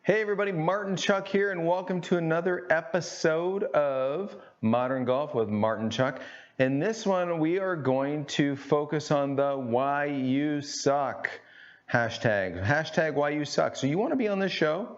Hey everybody, Martin Chuck here, and welcome to another episode of Modern Golf with Martin Chuck. In this one, we are going to focus on the why you suck hashtag why you suck. So you want to be on this show?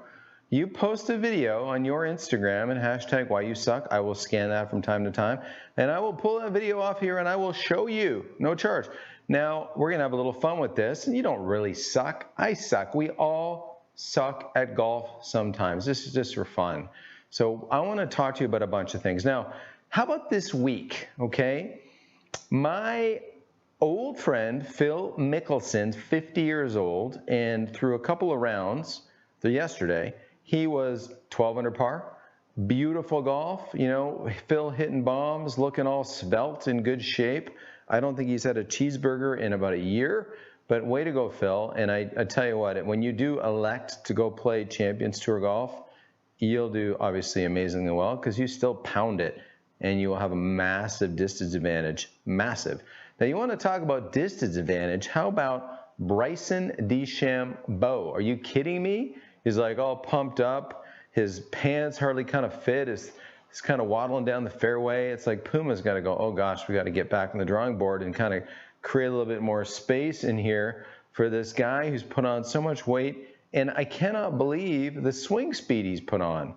You post a video on your Instagram and hashtag why you suck. I will scan that from time to time, and I will pull that video off here and I will show you, no charge. Now, we're going to have a little fun with this, and you don't really suck. I suck. We all suck at golf sometimes. This is just for fun. So I want to talk to you about a bunch of things. Now, how about this week, okay? My old friend, Phil Mickelson, 50 years old, and through a couple of rounds yesterday, he was 12 under par. Beautiful golf, you know, Phil hitting bombs, looking all svelte, in good shape. I don't think he's had a cheeseburger in about a year. But way to go, Phil. And I tell you what, when you do elect to go play Champions Tour golf, you'll do obviously amazingly well because you still pound it and you will have a massive distance advantage. Massive. Now, you want to talk about distance advantage. How about Bryson DeChambeau? Are you kidding me? He's like all pumped up. His pants hardly kind of fit. He's kind of waddling down the fairway. It's like Puma's got to go, oh gosh, we got to get back on the drawing board and kind of create a little bit more space in here for this guy who's put on so much weight. And I cannot believe the swing speed he's put on.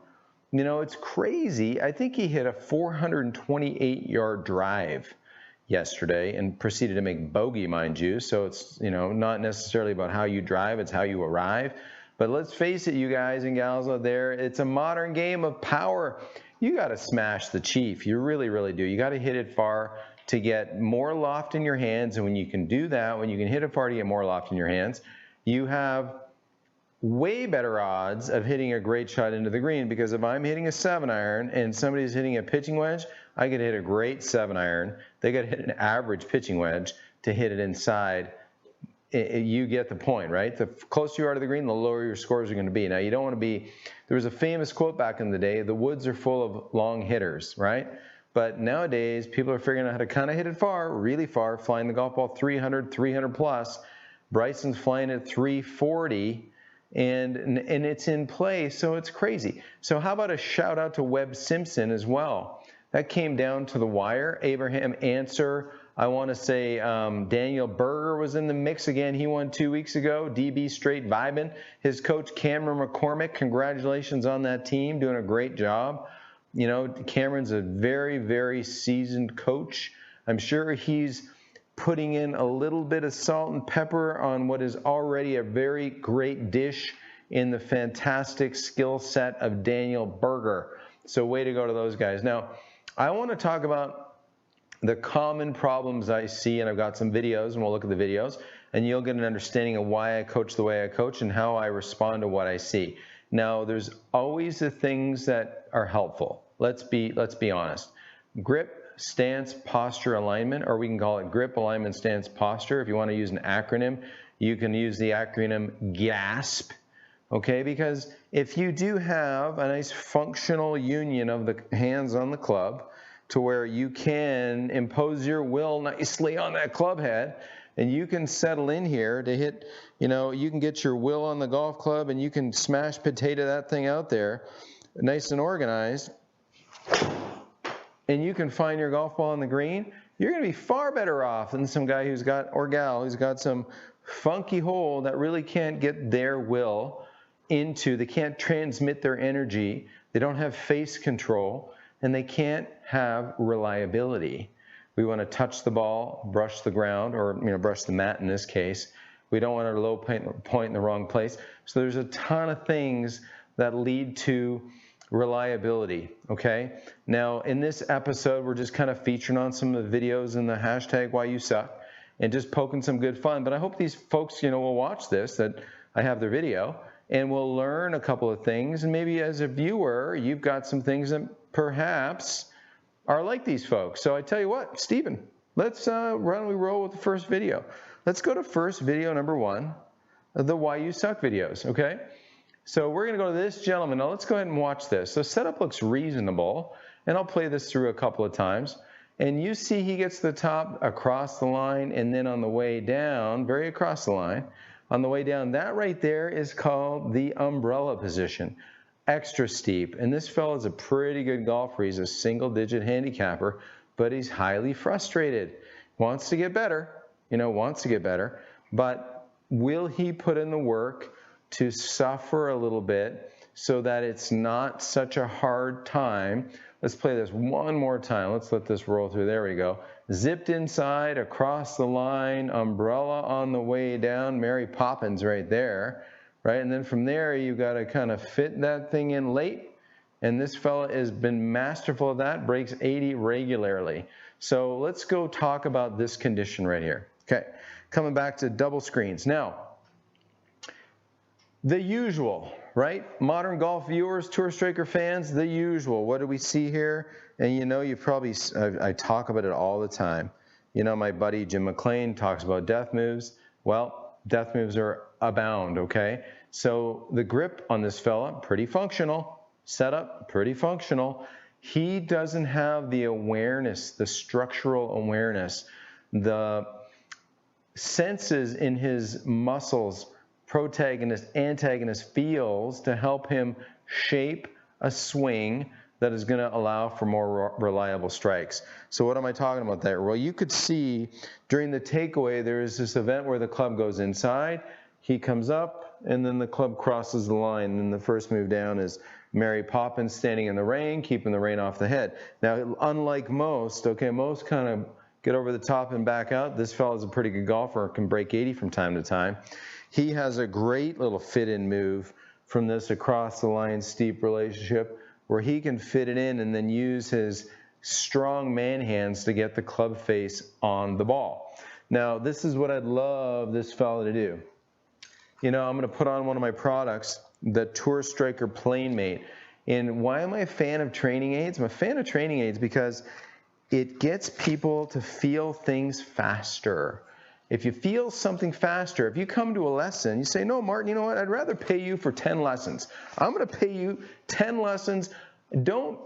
You know, it's crazy. I think he hit a 428-yard drive yesterday and proceeded to make bogey, mind you. So it's, you know, not necessarily about how you drive, it's how you arrive. But let's face it, you guys and gals out there, it's a modern game of power. You got to smash the Chief. You really, really do. You got to hit it far to get more loft in your hands. And when you can do that, when you can hit it far to get more loft in your hands, you have way better odds of hitting a great shot into the green, because if I'm hitting a 7-iron and somebody's hitting a pitching wedge, I could hit a great 7-iron. They got to hit an average pitching wedge to hit it inside. You get the point, right? The closer you are to the green, the lower your scores are going to be. Now, you don't want to be, there was a famous quote back in the day, the woods are full of long hitters, right? But nowadays, people are figuring out how to kind of hit it far, really far, flying the golf ball 300, 300 plus. Bryson's flying at 340, and it's in play, so it's crazy. So how about a shout out to Webb Simpson as well? That came down to the wire. Abraham Ancer, I want to say Daniel Berger was in the mix again. He won 2 weeks ago. DB straight vibing. His coach Cameron McCormick, congratulations on that team, doing a great job. You know, Cameron's a very, very seasoned coach. I'm sure he's putting in a little bit of salt and pepper on what is already a very great dish in the fantastic skill set of Daniel Berger. So way to go to those guys. Now, I want to talk about the common problems I see, and I've got some videos, and we'll look at the videos, and you'll get an understanding of why I coach the way I coach and how I respond to what I see. Now, there's always the things that are helpful. Let's be honest. Grip, stance, posture, alignment, or we can call it grip, alignment, stance, posture. If you want to use an acronym, you can use the acronym GASP, okay? Because if you do have a nice functional union of the hands on the club to where you can impose your will nicely on that club head, and you can settle in here to hit, you know, you can get your will on the golf club and you can smash potato that thing out there nice and organized, and you can find your golf ball on the green, you're going to be far better off than some guy who's got, or gal who's got some funky hole that really can't get their will into, they can't transmit their energy, they don't have face control, and they can't have reliability. We want to touch the ball, brush the ground, or brush the mat in this case. We don't want our low point in the wrong place. So there's a ton of things that lead to reliability, okay? Now, in this episode, we're just kind of featuring on some of the videos in the hashtag why you suck and just poking some good fun. But I hope these folks, will watch this, that I have their video, and we'll learn a couple of things. And maybe as a viewer, you've got some things that perhaps are like these folks. So I tell you what, Stephen, let's why don't we roll with the first video. Let's go to first video number 1, the why you suck videos, okay? So we're going to go to this gentleman. Now let's go ahead and watch this. The setup looks reasonable, and I'll play this through a couple of times. And you see he gets the top across the line, and then on the way down, very across the line, On the way down, that right there is called the umbrella position. Extra steep. And this fella is a pretty good golfer. He's a single-digit handicapper, but he's highly frustrated. Wants to get better, wants to get better, but will he put in the work to suffer a little bit so that it's not such a hard time? Let's play this one more time. Let's let this roll through. There we go. Zipped inside, across the line, umbrella on the way down, Mary Poppins right there, right? And then from there, you've got to kind of fit that thing in late. And this fella has been masterful at that, breaks 80 regularly. So let's go talk about this condition right here. Okay, coming back to double screens. Now, the usual, right? Modern golf viewers, Tour Striker fans, the usual. What do we see here? And you probably, I talk about it all the time. My buddy Jim McLean talks about death moves. Well, death moves are abound, okay? So the grip on this fella, pretty functional. Setup, pretty functional. He doesn't have the awareness, the structural awareness, the senses in his muscles, protagonist, antagonist feels to help him shape a swing that is going to allow for more reliable strikes. So what am I talking about there? Well, you could see during the takeaway, there is this event where the club goes inside, he comes up, and then the club crosses the line. And the first move down is Mary Poppins standing in the rain, keeping the rain off the head. Now, unlike most, okay, most kind of get over the top and back out. This fella's a pretty good golfer, can break 80 from time to time. He has a great little fit-in move from this across the line steep relationship where he can fit it in and then use his strong man hands to get the club face on the ball. Now, this is what I'd love this fella to do. I'm going to put on one of my products, the Tour Striker PlaneMate. And why am I a fan of training aids? I'm a fan of training aids because it gets people to feel things faster. If you feel something faster, if you come to a lesson, you say, no, Martin, you know what? I'd rather pay you for 10 lessons. I'm going to pay you 10 lessons. Don't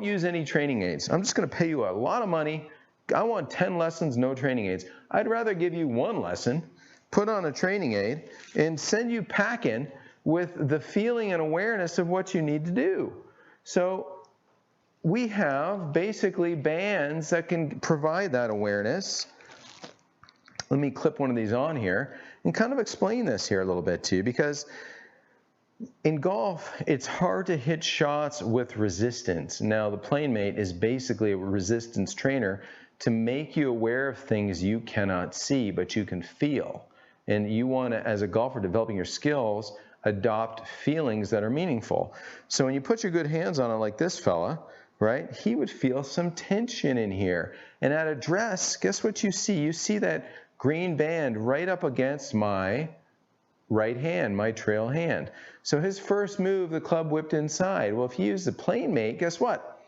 use any training aids. I'm just going to pay you a lot of money. I want 10 lessons, no training aids. I'd rather give you one lesson, put on a training aid, and send you packing with the feeling and awareness of what you need to do. So we have basically bands that can provide that awareness. Let me clip one of these on here and kind of explain this here a little bit to you, because in golf, it's hard to hit shots with resistance. Now, the PlaneMate is basically a resistance trainer to make you aware of things you cannot see, but you can feel. And you want to, as a golfer developing your skills, adopt feelings that are meaningful. So when you put your good hands on it like this fella, right, he would feel some tension in here. And at address, guess what you see? You see that green band right up against my right hand, my trail hand. So his first move, the club whipped inside. Well, if he used the PlaneMate, guess what?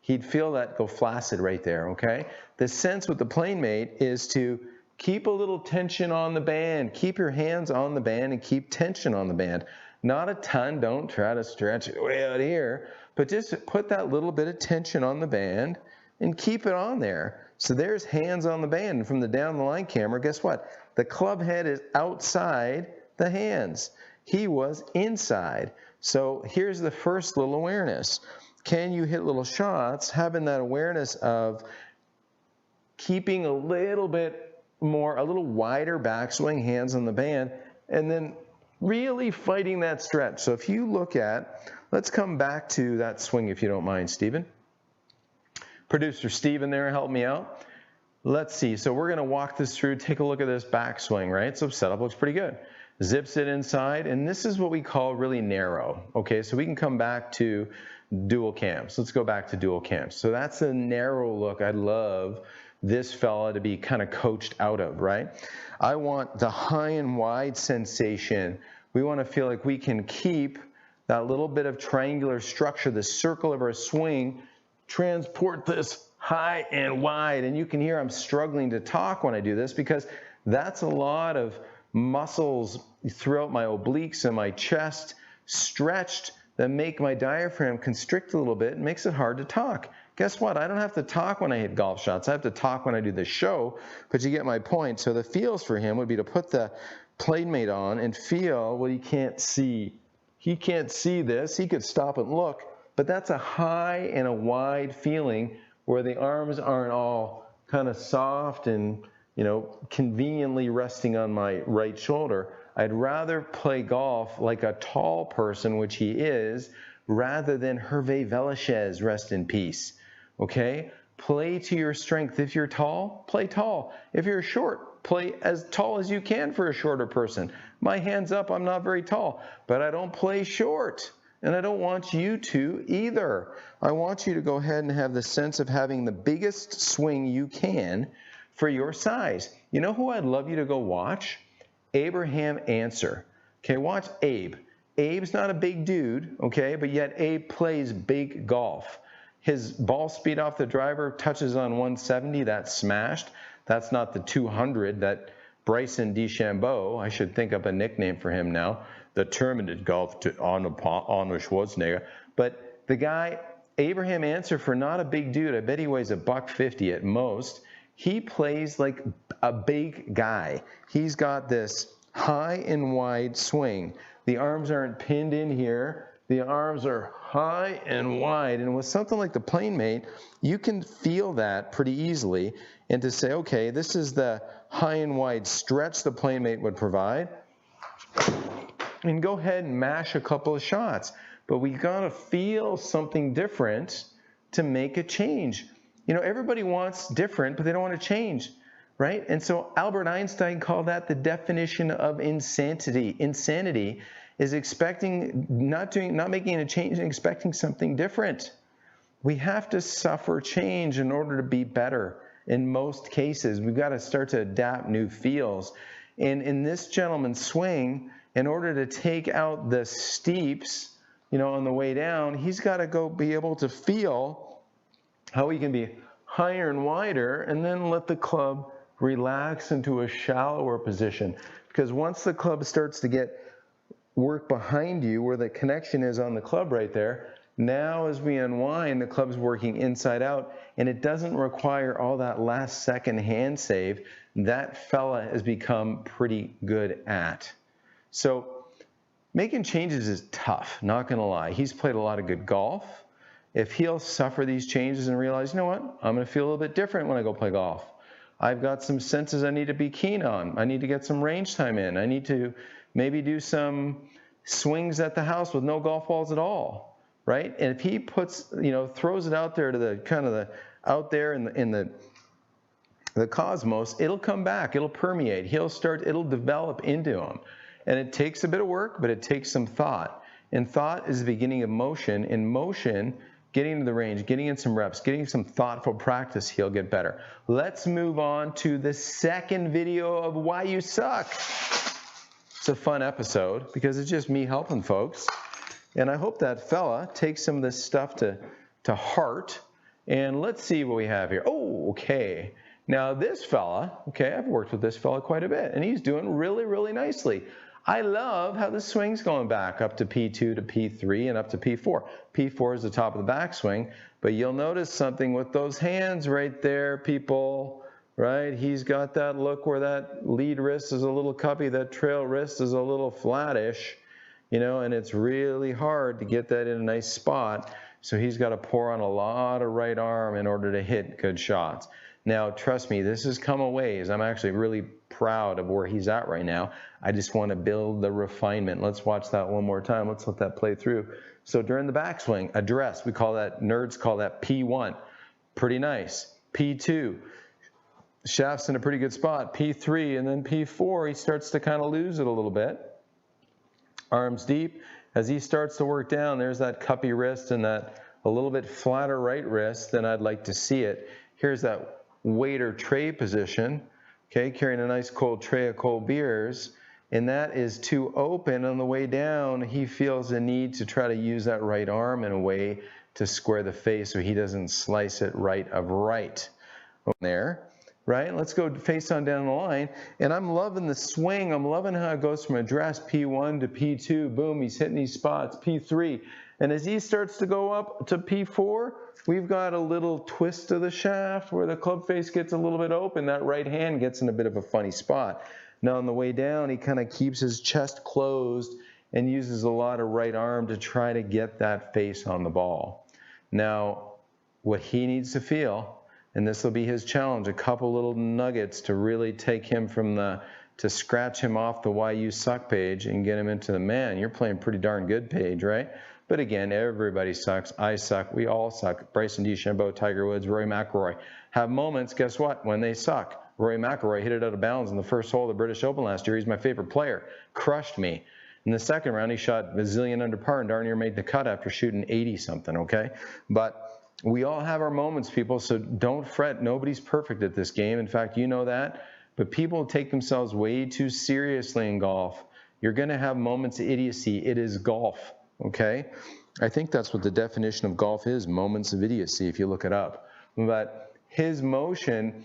He'd feel that go flaccid right there, okay? The sense with the PlaneMate is to keep a little tension on the band. Keep your hands on the band and keep tension on the band. Not a ton, don't try to stretch it way out here, but just put that little bit of tension on the band and keep it on there. So there's hands on the band. And from the down the line camera, guess what? The club head is outside the hands. He was inside. So here's the first little awareness. Can you hit little shots, having that awareness of keeping a little bit more, a little wider backswing, hands on the band, and then really fighting that stretch. So if you look at, let's come back to that swing if you don't mind, Stephen. Producer Steven there, help me out. Let's see, so we're gonna walk this through, take a look at this backswing, right? So setup looks pretty good. Zips it inside, and this is what we call really narrow, okay? So we can come back to dual cams. Let's go back to dual cams. So that's a narrow look I'd love this fella to be kind of coached out of, right? I want the high and wide sensation. We want to feel like we can keep that little bit of triangular structure, the circle of our swing, transport this high and wide. And you can hear I'm struggling to talk when I do this because that's a lot of muscles throughout my obliques and my chest stretched that make my diaphragm constrict a little bit and makes it hard to talk. guess what? I don't have to talk when I hit golf shots. I have to talk when I do the show, but you get my point. So the feels for him would be to put the PlaneMate on and feel what he can't see. He can't see this. He could stop and look, but that's a high and a wide feeling where the arms aren't all kind of soft and, you know, conveniently resting on my right shoulder. I'd rather play golf like a tall person, which he is, rather than Hervé Villechaize, rest in peace. Okay? Play to your strength. If you're tall, play tall. If you're short, play as tall as you can for a shorter person. My hand's up, I'm not very tall, but I don't play short. And I don't want you to either. I want you to go ahead and have the sense of having the biggest swing you can for your size. You know who I'd love you to go watch? Abraham Ancer. Okay, watch Abe. Abe's not a big dude, okay, but yet Abe plays big golf. His ball speed off the driver touches on 170, that's smashed. That's not the 200 that Bryson DeChambeau, I should think up a nickname for him now, the Terminated Golf to Arnold Schwarzenegger. But the guy, Abraham Ancer, for not a big dude, I bet he weighs $150 at most. He plays like a big guy. He's got this high and wide swing. The arms aren't pinned in here. The arms are high and wide. And with something like the PlaneMate, you can feel that pretty easily. And to say, okay, this is the high and wide stretch the PlaneMate would provide. And go ahead and mash a couple of shots. But we gotta feel something different to make a change. You know, everybody wants different, but they don't want to change, right? And so Albert Einstein called that the definition of insanity. Insanity is expecting, not making a change and expecting something different. We have to suffer change in order to be better. In most cases, we've got to start to adapt new feels. And in this gentleman's swing, in order to take out the steeps, you know, on the way down, he's got to go be able to feel how he can be higher and wider, and then let the club relax into a shallower position. Because once the club starts to get work behind you, where the connection is on the club right there, now as we unwind, the club's working inside out, and it doesn't require all that last second hand save that fella has become pretty good at. So making changes is tough, not gonna lie. He's played a lot of good golf. If he'll suffer these changes and realize, you know what, I'm going to feel a little bit different when I go play golf. I've got some senses I need to be keen on. I need to get some range time in. I need to maybe do some swings at the house with no golf balls at all, right? And if he puts, you know, throws it out there to the kind of the out there in the cosmos, it'll come back. It'll permeate. It'll develop into him. And it takes a bit of work, but it takes some thought. And thought is the beginning of motion. In motion, getting into the range, getting in some reps, getting some thoughtful practice, he'll get better. Let's move on to the second video of Why You Suck. It's a fun episode because it's just me helping folks. And I hope that fella takes some of this stuff to heart. And let's see what we have here. Oh, okay. Now this fella, okay, I've worked with this fella quite a bit, and he's doing really, really nicely. I love how the swing's going back up to P2 to P3 and up to P4. P4 is the top of the backswing, but you'll notice something with those hands right there, people, right? He's got that look where that lead wrist is a little cuppy, that trail wrist is a little flattish, you know, and it's really hard to get that in a nice spot. So he's got to pour on a lot of right arm in order to hit good shots. Now, trust me, this has come a ways. I'm actually really proud of where he's at right now. I just want to build the refinement. Let's watch that one more time. Let's let that play through. So during the backswing, address, we call that, nerds call that P1. Pretty nice. P2, shaft's in a pretty good spot. P3, and then P4, he starts to kind of lose it a little bit. Arms deep. As he starts to work down, there's that cuppy wrist and that a little bit flatter right wrist than I'd like to see it. Here's that waiter tray position, okay, carrying a nice cold tray of cold beers, and that is too open. On the way down, he feels a need to try to use that right arm in a way to square the face so he doesn't slice it right of right. There, right? Let's go face on down the line, and I'm loving the swing. I'm loving how it goes from address P1 to P2. Boom, he's hitting these spots. P3, And as he starts to go up to P4, we've got a little twist of the shaft where the club face gets a little bit open. That right hand gets in a bit of a funny spot. Now on the way down, he kind of keeps his chest closed and uses a lot of right arm to try to get that face on the ball. Now, what he needs to feel, and this will be his challenge, a couple little nuggets to really take him from to scratch him off the Why You Suck page and get him into the man, you're playing pretty darn good page, right? But again, everybody sucks. I suck. We all suck. Bryson DeChambeau, Tiger Woods, Rory McIlroy have moments, guess what, when they suck. Rory McIlroy hit it out of bounds in the first hole of the British Open last year. He's my favorite player. Crushed me. In the second round, he shot a zillion under par and darn near made the cut after shooting 80-something, okay? But we all have our moments, people, so don't fret. Nobody's perfect at this game. In fact, you know that. But people take themselves way too seriously in golf. You're going to have moments of idiocy. It is golf, okay? I think that's what the definition of golf is, moments of idiocy, if you look it up. But his motion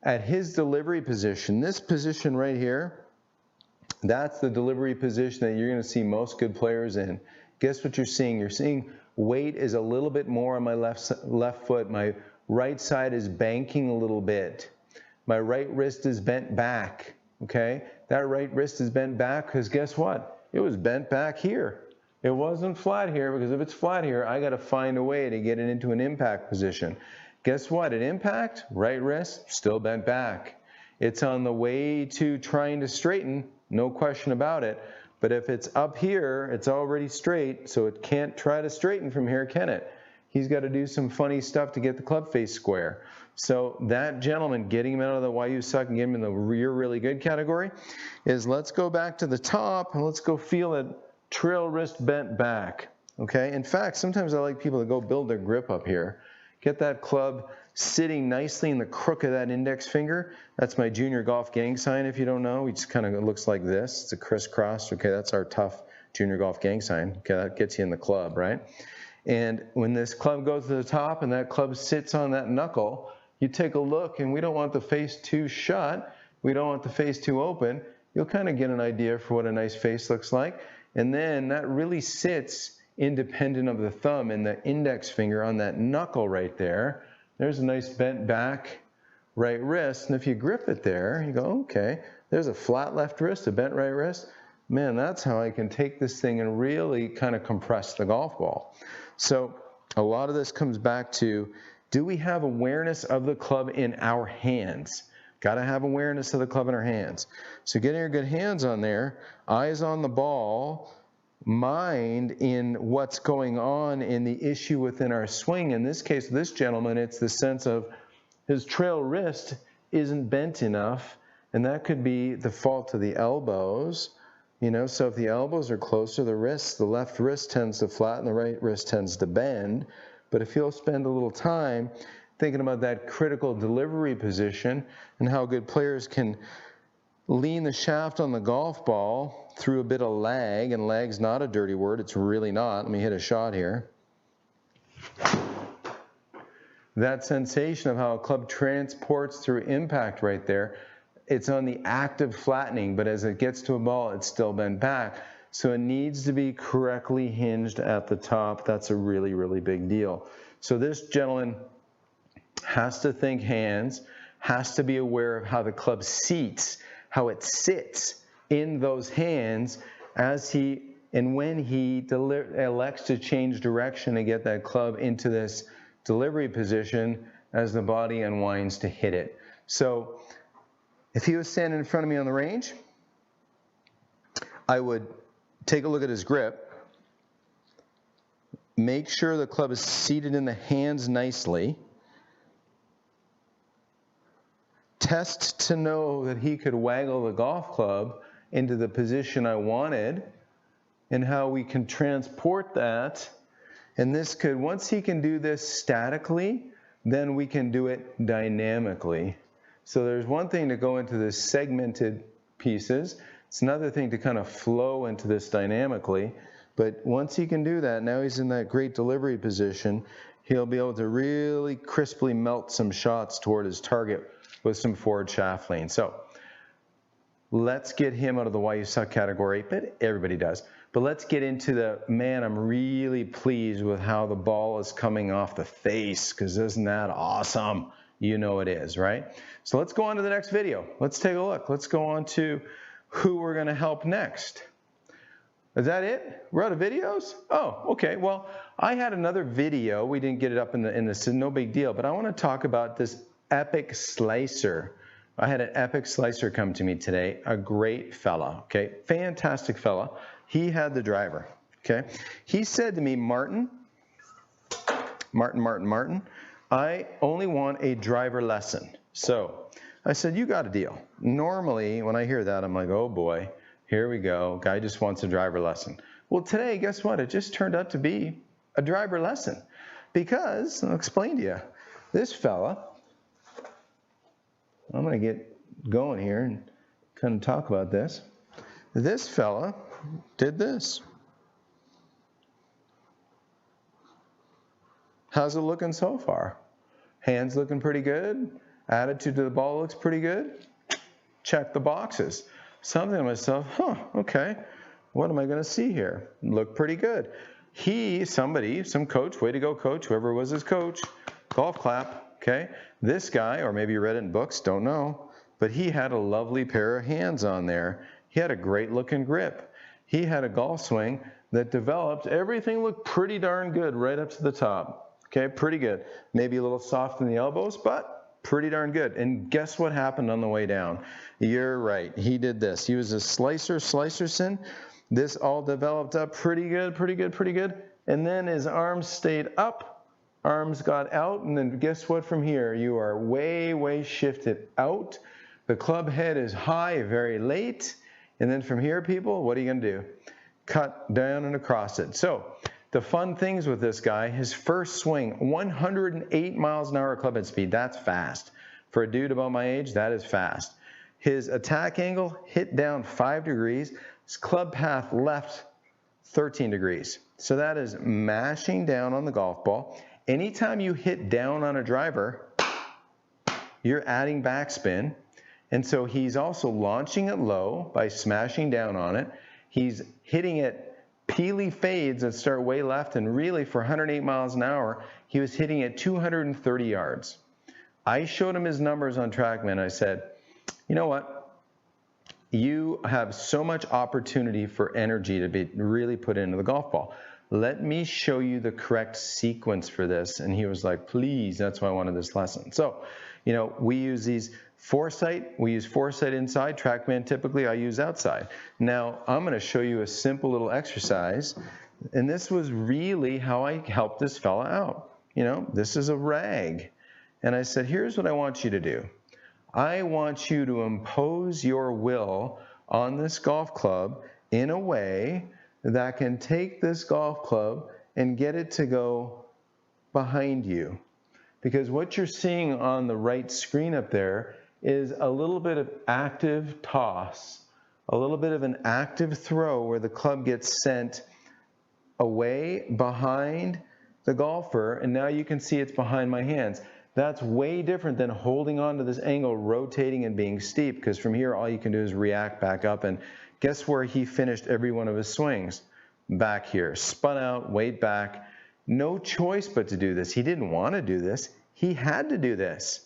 at his delivery position, this position right here, that's the delivery position that you're going to see most good players in. Guess what you're seeing? You're seeing weight is a little bit more on my left foot. My right side is banking a little bit. My right wrist is bent back, okay? That right wrist is bent back because guess what? It was bent back here. It wasn't flat here because if it's flat here, I got to find a way to get it into an impact position. Guess what? At impact, right wrist still bent back. It's on the way to trying to straighten, no question about it. But if it's up here, it's already straight, so it can't try to straighten from here, can it? He's got to do some funny stuff to get the club face square. So that gentleman, getting him out of the Why You Suck and getting him in the You're Really Good category is let's go back to the top and let's go feel it. Trail wrist bent back, okay? In fact, sometimes I like people to go build their grip up here. Get that club sitting nicely in the crook of that index finger. That's my junior golf gang sign, if you don't know. It just kind of looks like this. It's a crisscross. Okay, that's our tough junior golf gang sign. Okay, that gets you in the club, right? And when this club goes to the top and that club sits on that knuckle, you take a look, and we don't want the face too shut. We don't want the face too open. You'll kind of get an idea for what a nice face looks like. And then that really sits independent of the thumb and the index finger on that knuckle right there. There's a nice bent back right wrist. And if you grip it there, you go, okay, there's a flat left wrist, a bent right wrist. Man, that's how I can take this thing and really kind of compress the golf ball. So a lot of this comes back to, do we have awareness of the club in our hands? Got to have awareness of the club in our hands. So getting your good hands on there, eyes on the ball, mind in what's going on in the issue within our swing. In this case, this gentleman, it's the sense of his trail wrist isn't bent enough, and that could be the fault of the elbows. You know, so if the elbows are close to the wrists, the left wrist tends to flatten, the right wrist tends to bend. But if you'll spend a little time thinking about that critical delivery position and how good players can lean the shaft on the golf ball through a bit of lag, and lag's not a dirty word, it's really not. Let me hit a shot here. That sensation of how a club transports through impact right there, it's on the active flattening, but as it gets to a ball, it's still bent back. So it needs to be correctly hinged at the top. That's a really, really big deal. So this gentleman has to think hands, has to be aware of how the club seats, how it sits in those hands as he and when he elects to change direction and get that club into this delivery position as the body unwinds to hit it. So if he was standing in front of me on the range, I would take a look at his grip, make sure the club is seated in the hands nicely, test to know that he could waggle the golf club into the position I wanted, and how we can transport that. And this could, once he can do this statically, then we can do it dynamically. So there's one thing to go into the segmented pieces. It's another thing to kind of flow into this dynamically. But once he can do that, now he's in that great delivery position, he'll be able to really crisply melt some shots toward his target with some forward shaft lean. So let's get him out of the Why You Suck category, but everybody does. But let's get into the, man, I'm really pleased with how the ball is coming off the face, because isn't that awesome? You know it is, right? So let's go on to the next video. Let's take a look. Let's go on to who we're going to help next. Is that it? We're out of videos? Oh, okay. Well, I had another video. We didn't get it up in this, no big deal. But I want to talk about this epic slicer. I had an epic slicer come to me today. A great fella, okay? Fantastic fella. He had the driver, okay? He said to me, Martin, I only want a driver lesson. So I said, you got a deal. Normally, when I hear that, I'm like, oh boy, here we go. Guy just wants a driver lesson. Well, today, guess what? It just turned out to be a driver lesson. Because, I'll explain to you, this fella, I'm going to get going here and kind of talk about this. This fella did this. How's it looking so far? Hands looking pretty good. Attitude to the ball looks pretty good. Check the boxes. Something to myself, okay, what am I going to see here? Look pretty good. Some coach, way to go coach, whoever was his coach, golf clap, okay? This guy, or maybe you read it in books, don't know, but he had a lovely pair of hands on there. He had a great looking grip. He had a golf swing that developed, everything looked pretty darn good right up to the top. Okay, pretty good. Maybe a little soft in the elbows, but pretty darn good. And guess what happened on the way down? You're right, he did this. He was a slicerson. This all developed up pretty good. And then his arms stayed up, arms got out, and then guess what from here? You are way shifted out. The club head is high very late. And then from here, people, what are you going to do? Cut down and across it. So the fun things with this guy, his first swing, 108 miles an hour club head speed. That's fast. For a dude about my age, that is fast. His attack angle hit down 5 degrees. His club path left 13 degrees. So that is mashing down on the golf ball. Anytime you hit down on a driver, you're adding backspin. And so he's also launching it low by smashing down on it. He's hitting it peely fades that start way left, and really for 108 miles an hour, he was hitting it 230 yards. I showed him his numbers on TrackMan. I said, you know what? You have so much opportunity for energy to be really put into the golf ball. Let me show you the correct sequence for this. And he was like, please, that's why I wanted this lesson. So, you know, we use these Foresight. We use Foresight inside. TrackMan typically I use outside. Now, I'm going to show you a simple little exercise. And this was really how I helped this fella out. You know, this is a rag. And I said, here's what I want you to do. I want you to impose your will on this golf club in a way that can take this golf club and get it to go behind you. Because what you're seeing on the right screen up there is a little bit of active toss, a little bit of an active throw where the club gets sent away behind the golfer, and now you can see it's behind my hands. That's way different than holding on to this angle, rotating and being steep, because from here all you can do is react back up. And guess where he finished every one of his swings? Back here. Spun out, weight back. No choice but to do this. He didn't want to do this. He had to do this.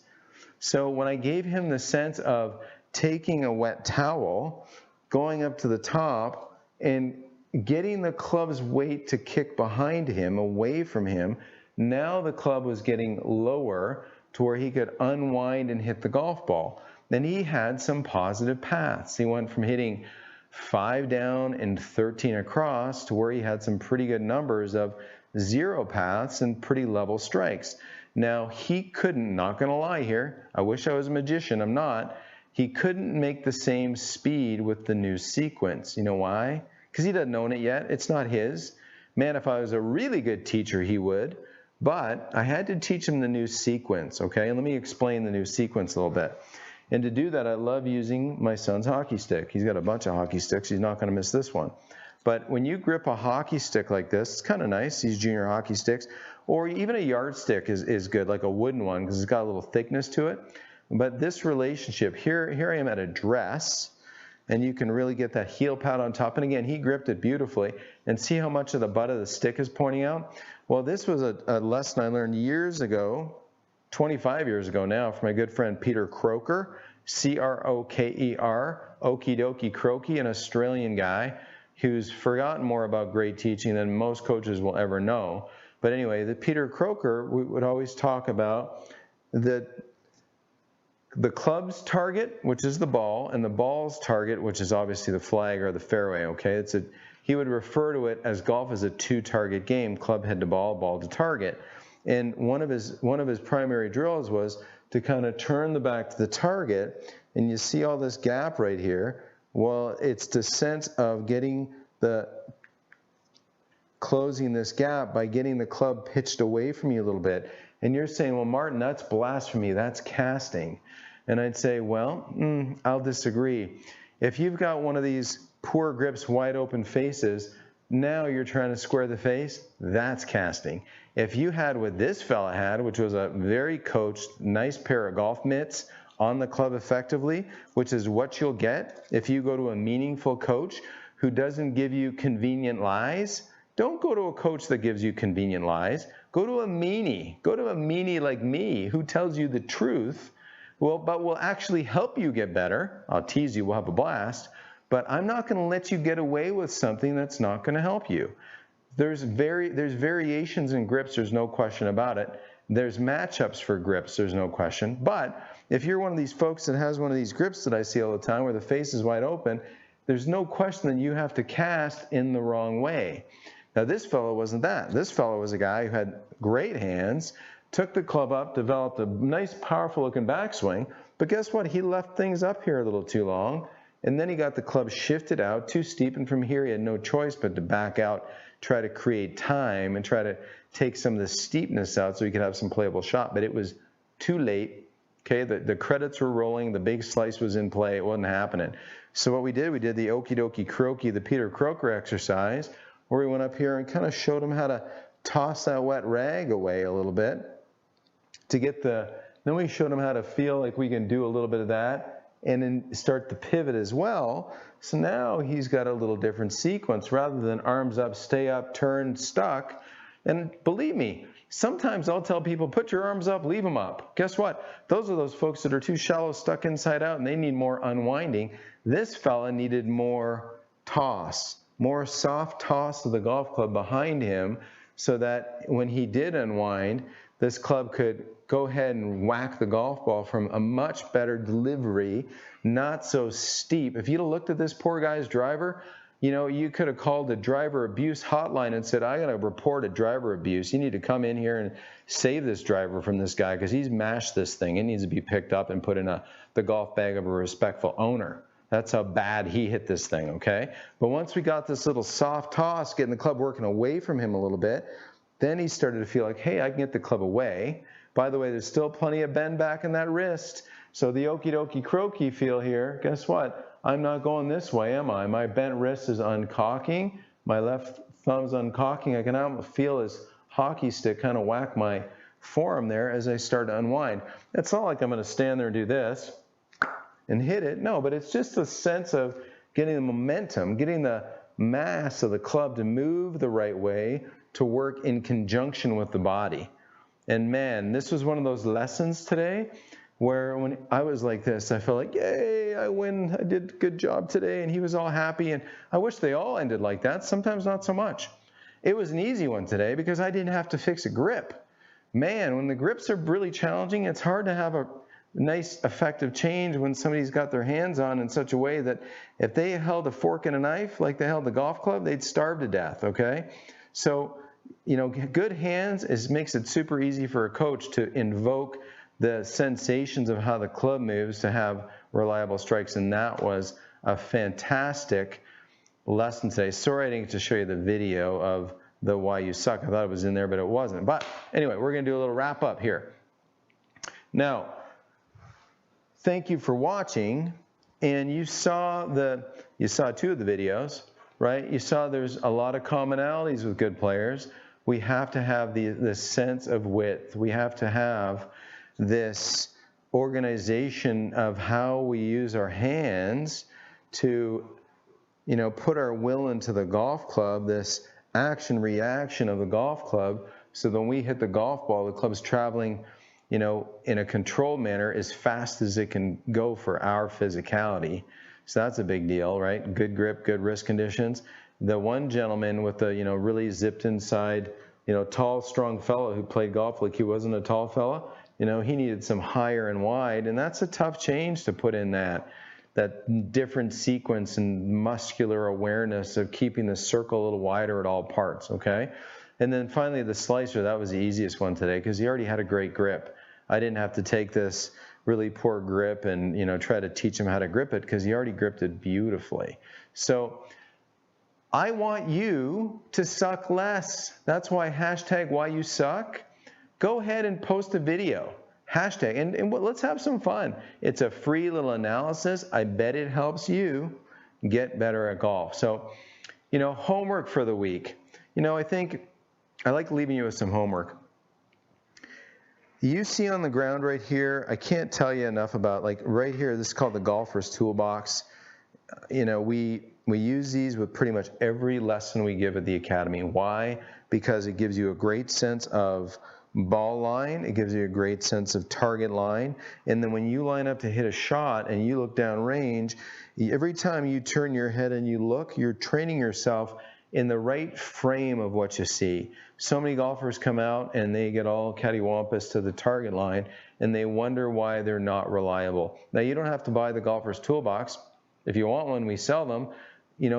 So when I gave him the sense of taking a wet towel, going up to the top, and getting the club's weight to kick behind him, away from him, now the club was getting lower to where he could unwind and hit the golf ball. Then he had some positive paths. He went from hitting 5 down and 13 across to where he had some pretty good numbers of 0 paths and pretty level strikes. Now, he couldn't, not going to lie here, I wish I was a magician, I'm not, he couldn't make the same speed with the new sequence. You know why? Because he doesn't own it yet. It's not his. Man, if I was a really good teacher, he would. But I had to teach him the new sequence, okay? And let me explain the new sequence a little bit. And to do that, I love using my son's hockey stick. He's got a bunch of hockey sticks. He's not going to miss this one. But when you grip a hockey stick like this, it's kind of nice, these junior hockey sticks. Or even a yardstick is good, like a wooden one, because it's got a little thickness to it. But this relationship, here I am at address, and you can really get that heel pad on top. And again, he gripped it beautifully. And see how much of the butt of the stick is pointing out? Well, this was a lesson I learned years ago, 25 years ago now, from my good friend Peter Croker, C-R-O-K-E-R, Okie Dokie Croaky, an Australian guy who's forgotten more about great teaching than most coaches will ever know. But anyway, the Peter Croker would always talk about the club's target, which is the ball, and the ball's target, which is obviously the flag or the fairway, okay? He would refer to it as golf as a two-target game, club head to ball, ball to target. And one of his primary drills was to kind of turn the back to the target, and you see all this gap right here. Well, it's the sense of closing this gap by getting the club pitched away from you a little bit. And you're saying, well, Martin, that's blasphemy, that's casting. And I'd say, well, I'll disagree. If you've got one of these poor grips, wide open faces, now you're trying to square the face, that's casting. If you had what this fella had, which was a very coached, nice pair of golf mitts on the club effectively, which is what you'll get if you go to a meaningful coach who doesn't give you convenient lies. Don't go to a coach that gives you convenient lies. Go to a meanie. Go to a meanie like me who tells you the truth, but will actually help you get better. I'll tease you, we'll have a blast, but I'm not going to let you get away with something that's not going to help you. There's variations in grips, there's no question about it. There's matchups for grips, there's no question. But if you're one of these folks that has one of these grips that I see all the time where the face is wide open, there's no question that you have to cast in the wrong way. Now, this fellow wasn't that. This fellow was a guy who had great hands, took the club up, developed a nice, powerful-looking backswing, but guess what? He left things up here a little too long, and then he got the club shifted out too steep, and from here he had no choice but to back out, try to create time, and try to take some of the steepness out so he could have some playable shot, but it was too late. Okay, the credits were rolling, the big slice was in play, it wasn't happening. So what we did the Okie Dokie Croaky, the Peter Croker exercise, where we went up here and kind of showed him how to toss that wet rag away a little bit to get then we showed him how to feel like we can do a little bit of that and then start the pivot as well. So now he's got a little different sequence rather than arms up, stay up, turn, stuck. And believe me, sometimes I'll tell people, put your arms up, leave them up. Guess what? Those are those folks that are too shallow, stuck inside out, and they need more unwinding. This fella needed more toss, more soft toss of the golf club behind him so that when he did unwind, this club could go ahead and whack the golf ball from a much better delivery, not so steep. If you'd have looked at this poor guy's driver, you know, you could have called the driver abuse hotline and said, I got to report a driver abuse. You need to come in here and save this driver from this guy because he's mashed this thing. It needs to be picked up and put in the golf bag of a respectful owner. That's how bad he hit this thing, okay? But once we got this little soft toss, getting the club working away from him a little bit, then he started to feel like, hey, I can get the club away. By the way, there's still plenty of bend back in that wrist. So the Okie Dokie Croaky feel here, guess what? I'm not going this way, am I? My bent wrist is uncocking. My left thumb's uncocking. I can now feel his hockey stick kind of whack my forearm there as I start to unwind. It's not like I'm going to stand there and do this and hit it. No, but it's just a sense of getting the momentum, getting the mass of the club to move the right way to work in conjunction with the body. And man, this was one of those lessons today where when I was like this, I felt like, yay, I win, I did a good job today, and he was all happy, and I wish they all ended like that, sometimes not so much. It was an easy one today because I didn't have to fix a grip. Man, when the grips are really challenging, it's hard to have a nice, effective change when somebody's got their hands on in such a way that if they held a fork and a knife like they held the golf club, they'd starve to death, okay? So, you know, good hands makes it super easy for a coach to invoke the sensations of how the club moves to have reliable strikes, and that was a fantastic lesson today. Sorry I didn't get to show you the video of the Why You Suck. I thought it was in there, but it wasn't. But anyway, we're going to do a little wrap up here. Now, thank you for watching, and you saw two of the videos, right? You saw there's a lot of commonalities with good players. We have to have this sense of width. We have to have this organization of how we use our hands to, put our will into the golf club, this action reaction of the golf club, so that when we hit the golf ball, the club's traveling, in a controlled manner as fast as it can go for our physicality. So that's a big deal, right? Good grip, good wrist conditions. The one gentleman with the, really zipped inside, tall, strong fellow who played golf like he wasn't a tall fella, he needed some higher and wide, and that's a tough change to put in that different sequence and muscular awareness of keeping the circle a little wider at all parts, okay? And then finally the slicer, that was the easiest one today because he already had a great grip. I didn't have to take this really poor grip and, try to teach him how to grip it because he already gripped it beautifully. So I want you to suck less. That's why hashtag why you suck. Go ahead and post a video. Hashtag, and let's have some fun. It's a free little analysis. I bet it helps you get better at golf. So, homework for the week. I think I like leaving you with some homework. You see on the ground right here, I can't tell you enough about, like right here, this is called the golfer's toolbox. We use these with pretty much every lesson we give at the Academy. Why? Because it gives you a great sense of ball line, it gives you a great sense of target line, and then when you line up to hit a shot and you look down range, every time you turn your head and you look, you're training yourself in the right frame of what you see. So many golfers come out and they get all cattywampus to the target line and they wonder why they're not reliable. Now you don't have to buy the golfer's toolbox. If you want one, we sell them.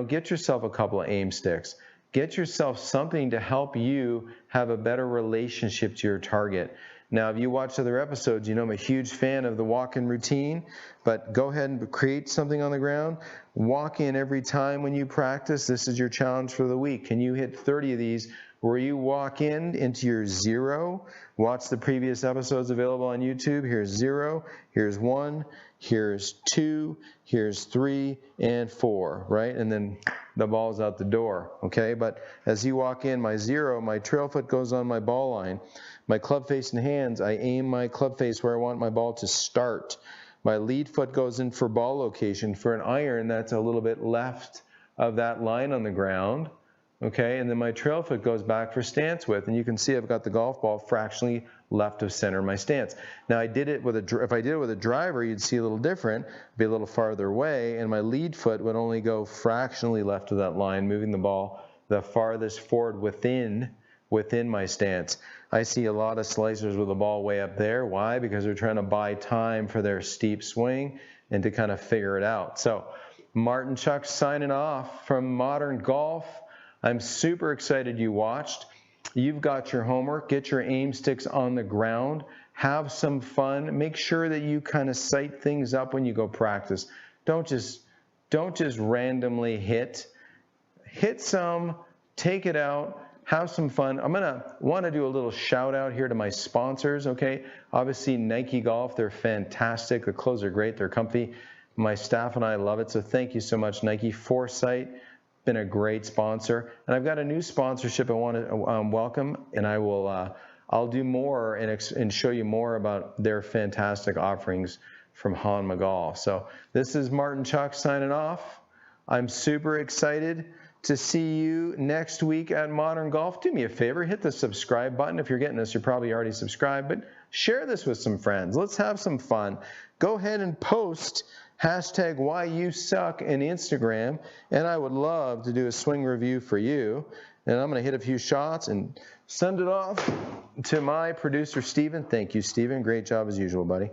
Get yourself a couple of aim sticks. Get yourself something to help you have a better relationship to your target. Now, if you watch other episodes, I'm a huge fan of the walk-in routine, but go ahead and create something on the ground. Walk in every time when you practice. This is your challenge for the week. Can you hit 30 of these where you walk into your 0? Watch the previous episodes available on YouTube. Here's 0, here's 1, here's 2, here's 3, and 4, right? And then the ball's out the door, okay? But as you walk in, my 0, my trail foot goes on my ball line. My club face and hands, I aim my club face where I want my ball to start. My lead foot goes in for ball location. For an iron, that's a little bit left of that line on the ground, okay? And then my trail foot goes back for stance width. And you can see I've got the golf ball fractionally left of center of my stance. Now if I did it with a driver, you'd see a little different, be a little farther away, and my lead foot would only go fractionally left of that line, moving the ball the farthest forward within my stance. I see a lot of slicers with the ball way up there. Why? Because they're trying to buy time for their steep swing and to kind of figure it out. So Martin Chuck signing off from Modern Golf. I'm super excited you watched. You've got your homework. Get your aim sticks on the ground. Have some fun. Make sure that you kind of sight things up when you go practice. Don't just randomly hit. Hit some, take it out, have some fun. I'm gonna want to do a little shout out here to my sponsors, okay? Obviously Nike Golf, they're fantastic. The clothes are great, they're comfy. My staff and I love it, so thank you so much, Nike. Foresight, been a great sponsor. And I've got a new sponsorship I want to welcome, and I will I'll do more and show you more about their fantastic offerings from Honma Golf. So this is Martin Chuck signing off. I'm super excited to see you next week at Modern Golf. Do me a favor, hit the subscribe button. If you're getting this, you're probably already subscribed, but share this with some friends. Let's have some fun. Go ahead and post hashtag why you suck in Instagram, and I would love to do a swing review for you. And I'm going to hit a few shots and send it off to my producer, Steven. Thank you, Steven. Great job as usual, buddy.